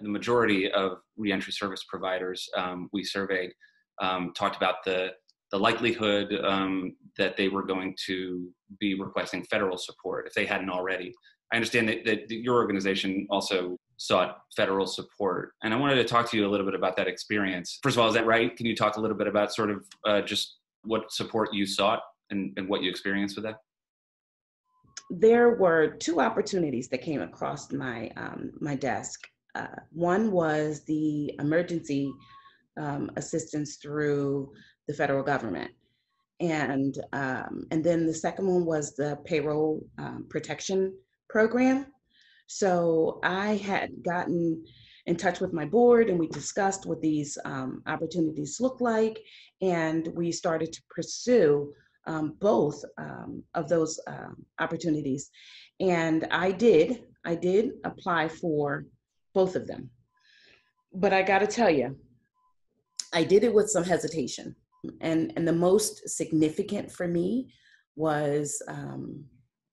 The majority of reentry service providers we surveyed talked about the likelihood that they were going to be requesting federal support if they hadn't already. I understand that your organization also sought federal support, and I wanted to talk to you a little bit about that experience. First of all, is that right? Can you talk a little bit about sort of just what support you sought and what you experienced with that? There were two opportunities that came across my my desk. One was the emergency assistance through the federal government, and then the second one was the payroll protection program. So I had gotten in touch with my board, and we discussed what these opportunities look like, and we started to pursue both of those opportunities. And I did apply for both of them. But I gotta tell you, I did it with some hesitation. And the most significant for me was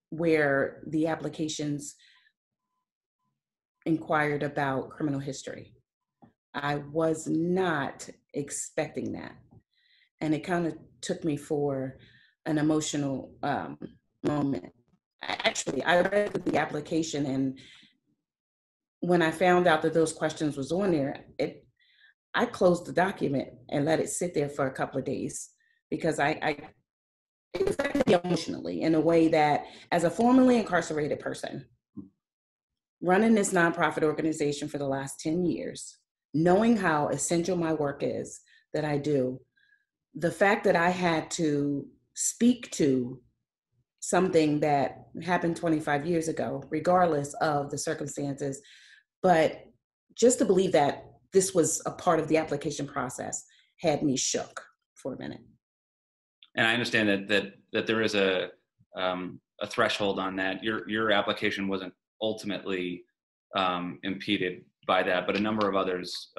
where the applications inquired about criminal history. I was not expecting that. And it kind of took me for an emotional moment. I read the application, and when I found out that those questions was on there, I closed the document and let it sit there for a couple of days, because it affected me emotionally in a way that, as a formerly incarcerated person, running this nonprofit organization for the last 10 years, knowing how essential my work is that I do, the fact that I had to speak to something that happened 25 years ago, regardless of the circumstances, but just to believe that this was a part of the application process had me shook for a minute. And I understand that there is a threshold on that. Your application wasn't ultimately impeded by that, but a number of others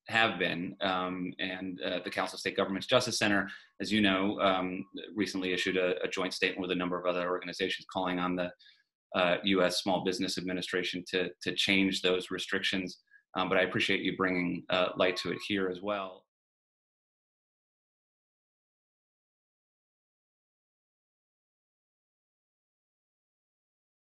have been. And the Council of State Governments Justice Center, as you know, recently issued a joint statement with a number of other organizations calling on the U.S. Small Business Administration to change those restrictions. But I appreciate you bringing light to it here as well.